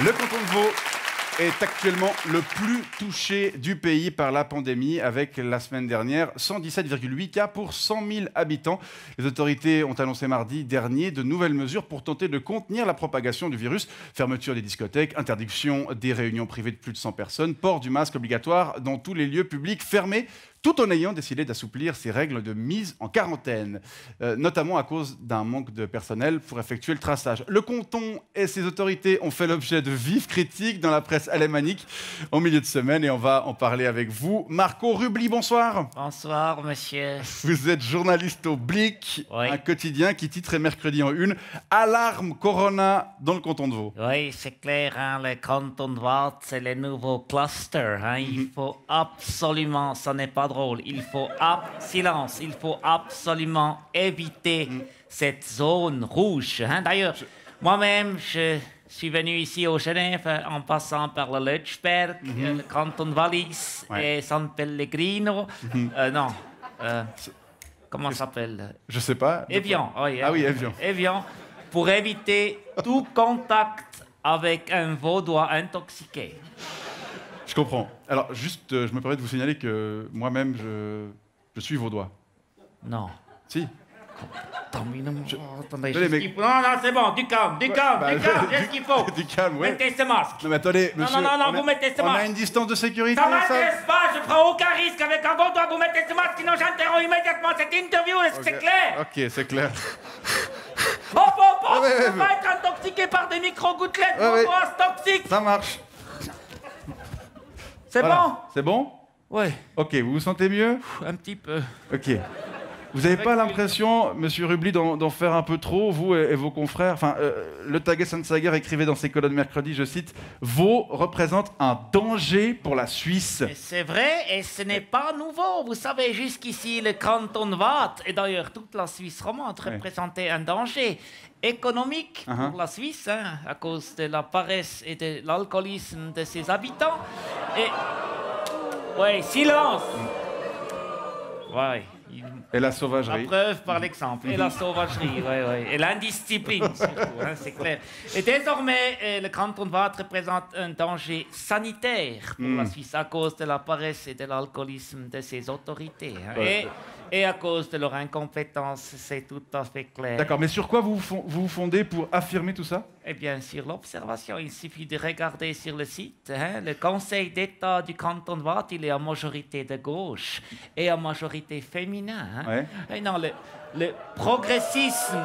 Le canton de Vaud est actuellement le plus touché du pays par la pandémie, avec la semaine dernière 117,8 cas pour 100 000 habitants. Les autorités ont annoncé mardi dernier de nouvelles mesures pour tenter de contenir la propagation du virus. Fermeture des discothèques, interdiction des réunions privées de plus de 100 personnes, port du masque obligatoire dans tous les lieux publics fermés, tout en ayant décidé d'assouplir ces règles de mise en quarantaine, notamment à cause d'un manque de personnel pour effectuer le traçage. Le canton et ses autorités ont fait l'objet de vives critiques dans la presse alémanique en milieu de semaine et on va en parler avec vous. Marco Rubli, bonsoir. Bonsoir, monsieur. Vous êtes journaliste au Blick, Oui. un quotidien qui titrait mercredi en une « Alarme Corona dans le canton de Vaud ». Oui, c'est clair, hein, le canton de Vaud, c'est le nouveau cluster. Hein, il faut absolument, ce n'est pas drôle, il faut silence, il faut absolument éviter cette zone rouge. Hein. D'ailleurs, moi-même, je suis venu ici au Genève en passant par le Lötschberg, le canton de Wallis et San Pellegrino. Non, comment ça s'appelle? Je sais pas. Évian, oui. Ah oui, Évian. Évian, pour éviter tout contact avec un Vaudois intoxiqué. Je comprends. Alors, juste, je me permets de vous signaler que moi-même, je suis vaudois. Non. Si. Attendez, mais- j'ai ce qu'il faut. Non, c'est bon, du calme, j'ai ce qu'il faut. Du calme, oui. Mettez ce masque. Non, mais attendez, monsieur. non, vous mettez ce On a masque. une distance de sécurité. Ça m'intéresse pas, je prends aucun risque avec un Vaudois, vous mettez ce masque, sinon j'interromps immédiatement cette interview, est-ce que c'est clair? Ok, c'est clair. Oh, ouais, je ouais, peux pas être intoxiqué par des micro-gouttelettes, Ouais, Vaudois toxiques. Ça marche. C'est Voilà. bon? C'est bon? Ouais, Ok, vous vous sentez mieux? un petit peu. Ok. Vous n'avez pas l'impression, monsieur Rubli, d'en faire un peu trop, vous et vos confrères? Enfin, le Tages-Anzeiger écrivait dans ses colonnes mercredi, je cite, « Vaud représente un danger pour la Suisse. » Et c'est vrai, et ce n'est pas nouveau. Vous savez, jusqu'ici, le canton de Vaud, et d'ailleurs toute la Suisse romande, représentait un danger économique pour la Suisse, hein, à cause de la paresse et de l'alcoolisme de ses habitants. Et... Ouais, silence. Ouais. Et la La sauvagerie. preuve par l'exemple. Et la sauvagerie, et l'indiscipline, surtout, hein, c'est clair. Et désormais, le canton de Vaud représente un danger sanitaire pour la Suisse à cause de la paresse et de l'alcoolisme de ses autorités. Hein. Et à cause de leur incompétence, c'est tout à fait clair. D'accord, mais sur quoi vous vous fondez pour affirmer tout ça? Eh bien, sur l'observation, il suffit de regarder sur le site. Hein, le Conseil d'État du canton de Vaud, il est en majorité de gauche et en majorité féminin. Hein. Et non, le progressisme...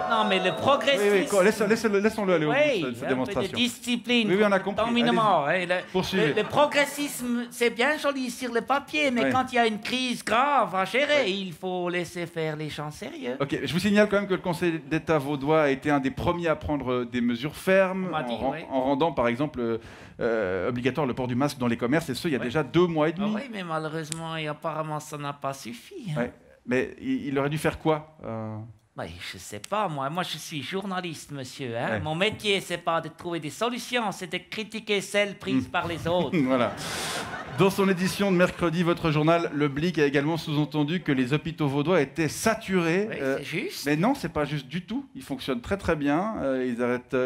Non, mais le progressisme... Oui, laissons-le aller au bout de Oui, cette un peu de démonstration. discipline. Oui, on a compris. Dominement, Poursuivez. le progressisme, c'est bien joli sur le papier, mais quand il y a une crise grave à gérer, il faut laisser faire les gens sérieux. Ok, je vous signale quand même que le Conseil d'État vaudois a été un des premiers à prendre des mesures fermes, On m'a dit, en rendant par exemple obligatoire le port du masque dans les commerces, et ce, il y a déjà 2 mois et demi. Oui, mais malheureusement, et apparemment, ça n'a pas suffi. Hein. Ouais. Mais il aurait dû faire quoi? Je sais pas, moi je suis journaliste, monsieur. Hein. Mon métier, c'est pas de trouver des solutions, c'est de critiquer celles prises par les autres. Voilà. Dans son édition de mercredi, votre journal, Le Blick, a également sous-entendu que les hôpitaux vaudois étaient saturés. Oui, c'est juste. Mais non, c'est pas juste du tout. Ils fonctionnent très très bien. Ils n'arrêtent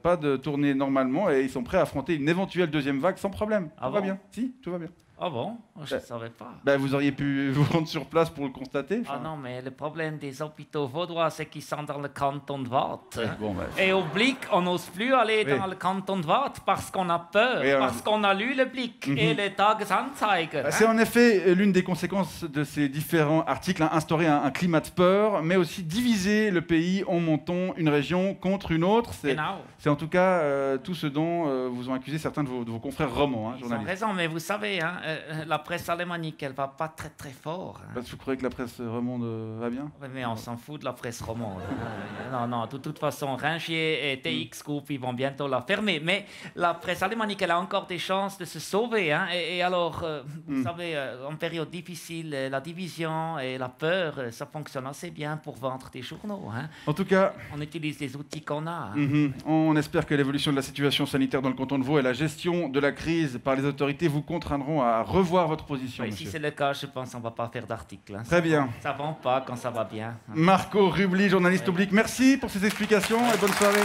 pas de tourner normalement et ils sont prêts à affronter une éventuelle deuxième vague sans problème. Tout va bien. Si, tout va bien. Ah bon? Je ne savais pas. Vous auriez pu vous rendre sur place pour le constater. Ah non, mais le problème des hôpitaux vaudois, c'est qu'ils sont dans le canton de Vaud. Bon, Et au Blick, on n'ose plus aller dans le canton de Vaud parce qu'on a peur, parce qu'on a lu le Blick et le Tages-Anzeiger. C'est en effet l'une des conséquences de ces différents articles, instaurer un climat de peur, mais aussi diviser le pays en montant une région contre une autre. C'est en tout cas tout ce dont vous ont accusé certains de vos confrères romans, Ils ont journalistes. raison, mais vous savez, hein, la presse alémanique, elle va pas très très fort. Hein. Vous croyez que la presse romande va bien? Oui, mais on s'en fout de la presse romande. Non, de toute façon, Ringier et TX Group, ils vont bientôt la fermer. Mais la presse alémanique, elle a encore des chances de se sauver. Hein. Et alors, vous savez, en période difficile, la division et la peur, ça fonctionne assez bien pour vendre des journaux. Hein. En tout cas, on utilise les outils qu'on a. Hein. On espère que l'évolution de la situation sanitaire dans le canton de Vaud et la gestion de la crise par les autorités vous contraindront à revoir votre position. Oui, si c'est le cas, je pense qu'on ne va pas faire d'article. Hein. Très bien. Ça ne vend pas quand ça va bien. Hein. Marco Rubli, journaliste au Blick, merci pour ces explications et bonne soirée.